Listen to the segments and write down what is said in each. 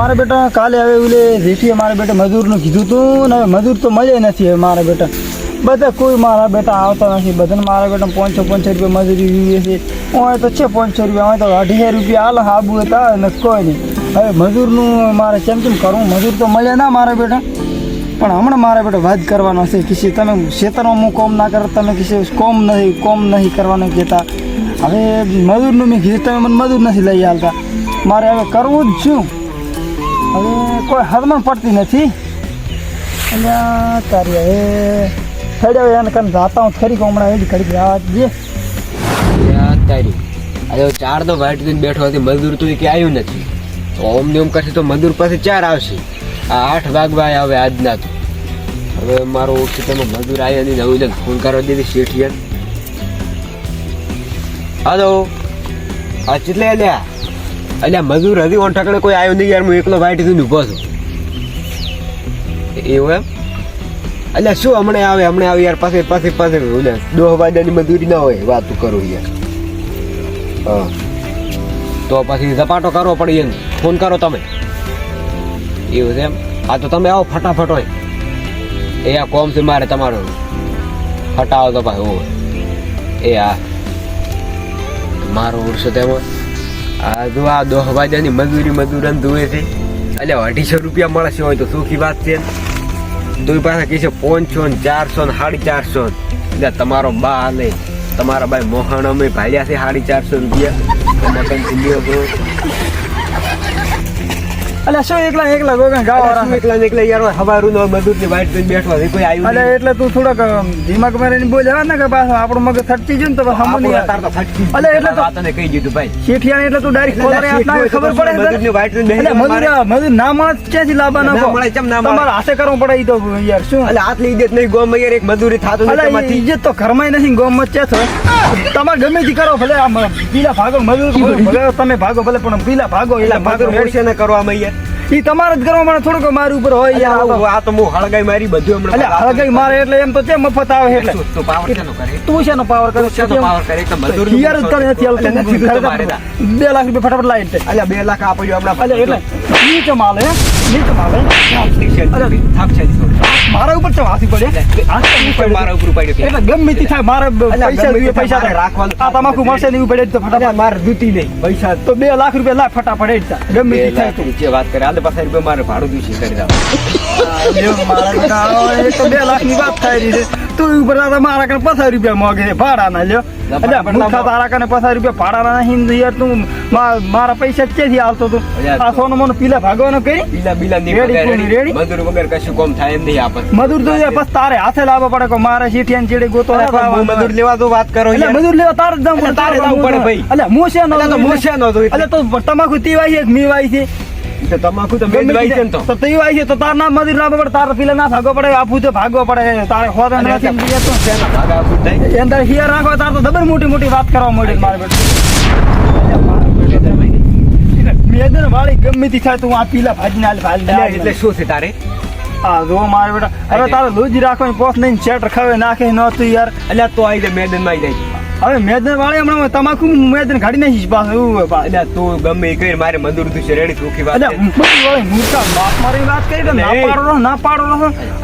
મારા બેટા કાલે હવે ઓલે રેઠીએ મારા બેટા મજૂરનું કીધું તું ને હવે મજૂર તો મળે નથી હવે મારા બેટા બધા કોઈ મારા બેટા આવતા નથી બધાને મારા બેટા 500 રૂપિયા મજૂરી જોઈએ છે હોય તો છે 500 રૂપિયા હોય તો 2,500 રૂપિયા હાલ આબુ હતા ને કોઈ નહીં હવે મજૂરનું મારે કેમ કરવું મજૂર તો મળે ના મારા બેટા પણ હમણાં મારા બેટા વાત કરવાનો છે કિસી તમે ખેતરમાં હું કોમ ના કરો તમે કિસી કોમ નહીં કરવાનું કહેતા હવે મજૂરનું મેં કીધું તમે મને મજૂર નથી લઈ આવતા મારે હવે કરવું જ છું હવે કોઈ હદમાં પડતી નથી એટલે તારી હવે થઈ જાય એને કરીને જાતા હું ખરી હમણાં એવી ખરી જે તારી અરે 4 તો વાઈટ દઈને બેઠો હતી મજૂર તો કે આવ્યું નથી તો ઓમ ને ઓમ કરશે તો મજૂર પાસે 4 આવશે આ 8 વાગવા આવે આજના તો હવે મારો ઓળખીતામાં મજૂર આવ્યા નહીં નવું ફોન કરવા દીધી શેઠિયા હાલો આ ચીટલે લ્યા અલ્યા મજૂર હજી ઓન ઠકડે કોઈ આવ્યો નહીં યાર હું એકલો વાઈટ દઈને ઊભો છું એવું એમ અલ્યા શું હમણાં આવે યાર પાસે દોહ વાગ્યાની મજૂરી ના હોય વાત કરું યાર હા તો પછી ઝપાટો કરવો પડે એને ફોન કરો તમે એવું છે એમ હા તો તમે આવો ફટાફટ હોય એ આ કોમ છે મારે તમારો ફટાવો તો ભાઈ હો એ આ મારો ઉડશો તેમાં આ જો આ દોહ વાગ્યાની મજૂરન ધુએ છે એટલે 250 રૂપિયા મળશે હોય તો સુખી વાત છે તું પાસે કહેશે 500 ને 400 ને 450 એટલે તમારો બા હાલે તમારા ભાઈ મોહન અમે ભાડ્યા છે 450 રૂપિયા મટન ચીલ્યો છો એટલે શું એકલા ગોગા ગાવા એકલા યાર હવારું નો મજૂરની વાઈટ જોઈને બેઠો છે કોઈ આવ્યું એટલે એટલે તું થોડોક દિમાગ મારીને બોલ ને કે પાછો આપણું મગજ થટકી ગયું ને તો હમું તાર તો ફટકી એટલે એટલે તો તને કહી દીધું ભાઈ શેઠિયાને એટલે તું ડાયરેક્ટ ખબર પડે મજૂરની વાઈટ જોઈને મજૂર ના મળે ક્યાંથી લાવવા ના મળે કેમ ના મળે તમારે હાથે કરવું પડે ઈ તો યાર શું એટલે હાથ લઈ ઇજ્જત નહીં ગોમ યાર એક મજૂરી થાતું નથી ઇજ્જત તો ઘરમાં નથી ગોમ માં છે તમારે ગમે તે કરો ભલે આમ પીલા ભાગો મજૂર ભલે તમે ભાગો ભલે પણ પીલા ભાગો એટલે ભાગો મોરશે ને કરવામાં યાર ઈ તમારે જ કરવા મને થોડુંક મારી ઉપર હોય યાર આ તો હું હળગાઈ મારી બધું હમણાં એટલે હળગાઈ મારે એટલે એમ તો છે મફત આવે એટલે તો પાવર કેનો કરે તું શેનો પાવર કરે છે તો પાવર કરે તો મજૂર યાર જ કરે નથી આવતું 2 લાખ રૂપિયા ફટાફટ લાઈટ એટલે 2 લાખ આપ્યો હમણાં એટલે નીચે માલે મારા ઉપર તો વાસી પડે મારા ઉપર પડ્યો એટલે ગમે તે થાય મારે પૈસા રાખવાનું આ તમાકુ મળશે નહીં પડે તો ફટાફટ મારે દૂતી નહીં પૈસા તો 2 લાખ રૂપિયા લાખ ફટાફટ ગમે તે થાય જે વાત કરે હાલ પાછા રૂપિયા મારે ભાડું દૂષી કરી દઉં મારા તો 2 લાખ ની વાત થાય રહી છે તું ઉપર મારા કને 50 રૂપિયા મોગે છે ભાડા ના લ્યો એટલે મૂર્ખા તારા કને 50 રૂપિયા ભાડા ના નહીં યાર તું મારા પૈસા ક્યાંથી આવતો તું આ સોનો મોનો પીલા ભાગવાનો કરી પીલા રેડી મજૂર વગર કશું કોમ થાય એમ નહીં આપત મજૂર તો બસ તારે હાથે લાવવા પડે કે મારે શેઠિયાને ચેડે ગોતો મજૂર લેવા તો વાત કરો એટલે મજૂર લેવા તારે જ જવું પડે ભાઈ એટલે મોશે નો એટલે તો તમાકુ તીવાય છે મીવાય છે તમાકુ તો મેદવાઈ છે તો તીવાય છે તો તાર ના મજૂર લાવવા પડે તારે પીલા ના ભાગવો પડે આપું તો ભાગવો પડે તારે ખોદા નથી અંદર હિયર રાખો તાર તો દબર મોટી વાત કરવા મળી મારે મેદન વાળી ગમે તી થાય તું આ પીલા ભાજી ના એટલે શું છે તારે હા જો મારે બેટા હવે તારે લોજી રાખવાની પોસ નહીં ચેટર ખાવે નાખે ન તું યાર એટલે તો આવી જાય મેદન માં આવી જાય હવે મેદન વાળી હમણાં તમાકુ મેદન કાઢી નાખીશ પાછું એવું એટલે તું ગમે એ કરી મારે મજૂર તું છે રેડી સુખી વાત મૂર્ખા બાપ મારી વાત કરી તો ના પાડો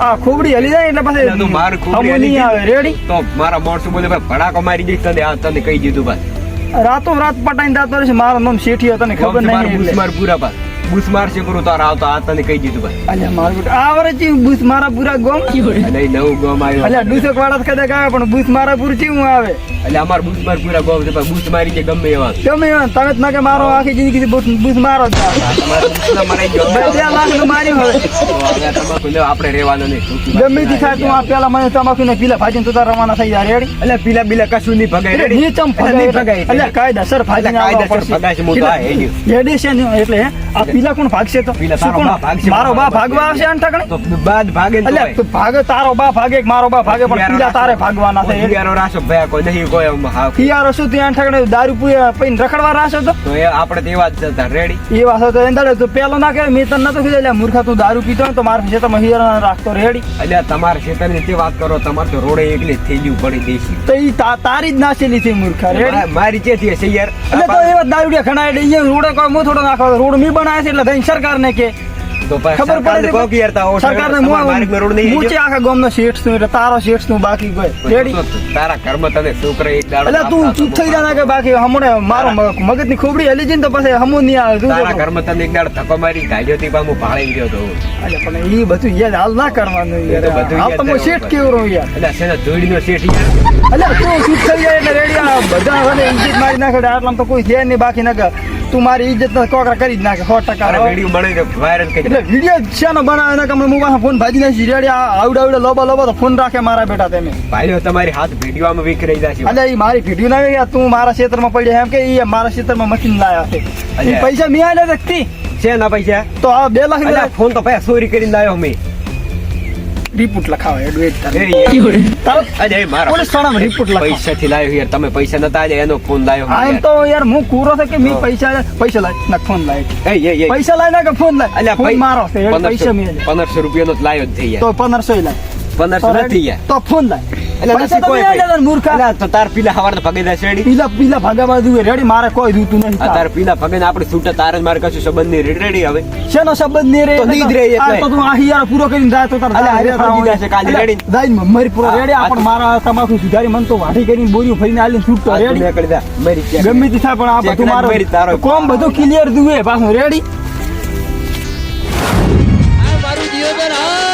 આ ખોબડી હલી જાય એટલે પછી તું માર ખોબડી નહીં આવે રેડી તો મારા મોણસો બોલે ભાઈ ભડાકો મારી જઈશ તને કહી દીધું ભાઈ રાતો રાત પટાઈને દાતો રહેશે મારો નામ શેઠિયો તને ખબર નહીં માર પૂરા પાસ બુસ મારશે પૂરું તાર આવતો આ તને કહી દીધું ભાઈ અલ્યા મારું બેટા આ વરસ બુસ મારા પૂરા ગોમ નહીં નવું ગોમ આવ્યો અલ્યા દુસક વાળા કદાચ આવે પણ બુસ મારા પૂર ચીવું આવે એટલે અમાર બુસ માર પૂરા ગોમ છે પણ બુસ મારી જે ગમે એવા તમે જ ના કે મારો આખી જિંદગી બુસ મારો જ તમારે બુસ મરાઈ ગયો 2 લાખ નું માર્યું હવે તમાકુ લે આપણે રહેવાનું નહીં ગમે તે થાય તું આ પેલા મને તમાકુ ને પીલા ભાજીને તું તાર રવાના થઈ જાય રેડી એટલે પીલા બિલા કશું નહીં ભગાય રેડી ની ચમ ભગાય એટલે કાયદેસર ભાજીને કાયદેસર ભગાય છે મોટા હે રેડી છે એટલે આ પીલા કોણ ભાગશે તો મારો બા ભાગવા આવશે અંઠકણે તો બાદ ભાગે એટલે તું ભાગે તારો બા ભાગે મારો બા ભાગે પણ પીલા તારે ભાગવાના છે યારો રાસો ભયા કોઈ નહીં કોઈ યાર શું ત્યાં અંઠકણે દારૂ પીને રખડવા રાસો તો એ આપણે તેવા જ હતા રેડી એવા હતો એંદાડે તો પેલો ના કે મેં તને નતો કીધું એટલે મૂર્ખા તું દારૂ પીતો ને તો મારા ખેતરમાં હિયર રાખતો રેડી એટલે તમારે ખેતરની તે વાત કરો તમારે તો રોડે એકલી થેલીઓ પડી દેશી તો ઈ તારી જ નાસેલી છે મૂર્ખા રેડી મારી ચેતી છે યાર એટલે તો એવા દારૂડિયા ઘણા એટલે અહીંયા રોડે કોઈ મો થોડો નાખો રોડ મી બનાવે છે એટલે થઈને સરકારને કે તો પછી ખબર સરકારને કહો કે યાર તારો સરકારને તમારા માર્ગમાં રોડ નહીં મૂચે આખા ગામનો શેઠ છું એટલે તારો શેઠ છું બાકી કોઈ રેડી તો તારા ઘરમાં તને છોકરા એક દાડો એટલે તું ચૂપ થઈ જા ના કે બાકી હમણે મારો મગજની ખોબડી હલી જઈને તો પછી હમું નહીં આવે તું તારા ઘરમાં તને એક દાડો ધક્કો મારી ગાડ્યો થી પાછું ભાળી ગયો તો અરે પણ એ બધું યાર હાલ ના કરવાનું એ તો યાર બધું હાલ તો હું યાદ શેઠ કેવો રહું યાર એટલે છે ને જોડીનો શેઠ યાર એટલે તું ચૂપ થઈ જાય એટલે રેડી આ બધા મને ઇજ્જત મારી નાખે આટલામાં તો કોઈ છે નહીં બાકી નાખે તું મારી ઇજ્જત કોકરા કરી જ નાખે 100%. તારા વિડીયો બનાવી દે વાયરલ કરી એટલે વિડીયો શાનો બનાવે ને કે હમણાં મોબાઈલ ફોન ભાજી નાખી રેડી આવડા લોબા લોબા તો ફોન રાખે મારા બેટા તમે ભાઈઓ તમારી હાથ વિડીયો આમાં વિખરાઈ જશે એટલે એ મારી વિડીયો ના કે તું મારા ક્ષેત્રમાં પડ્યા એમ કે એ મારા ક્ષેત્રમાં મશીન લાયા છે ઈ પૈસા મેં આલ્યા વ્યક્તિ છે ના પૈસા તો આ 2 લાખ અલ્યા ફોન તો પૈસા ચોરી કરીને લાવ્યો મેં રિપોર્ટ લખાવે એડવેટ એ યાર. અરે મારા પોલીસ થાણામાં રિપોર્ટ લખાવ પૈસા થી લાવ્યો યાર તમે પૈસા નતા આલ્યા એનો ફોન લાવ્યો આ એમ તો યાર હું કૂરો છે કે મેં પૈસા લાય ના ફોન લાય એ પૈસા લાય ના કે ફોન લાય અલ્યા ફોન મારો છે એટલે પૈસા મેં 1500 રૂપિયાનો જ લાવ્યો જ થઈ તો યાર 1500 લાય 1500 નથી યાર તો ફોન લાય એટલે પૈસા નથી તો કોઈ મેં આલ્યા તને મૂર્ખા અલ્યા તો તાર પીલા હવાર ભગી દે શેડી પીલા ભાગવા દઉં રેડી મારે કોઈ દૂતું નહીં તાર પીલા ભગીને આપણે છૂટા તારે જ મારે કશું સંબંધ નહીં રેડી હવે શેનો સંબંધ નહીં રે તો નહીં જ રે એટલે. આ તો તું આ હિયાર પૂરો કરીને જાય તો તાર અલ્યા, અરે ફરજી જશે કાલે રેડી. દાઈ મરી પૂરો રેડી આપણ મારા તમાકુ સુધારી મન તો વાઢી કરીને બોરીઓ ફરીને આલીને છૂટતો રેડી કરી દે મારી ચેક ગમે તે થાય પણ આ ચેક બધું રાખ મેરી તારો. મારું કોમ બધું ક્લિયર દુએ પાછું રેડી આ મારું જીવન આ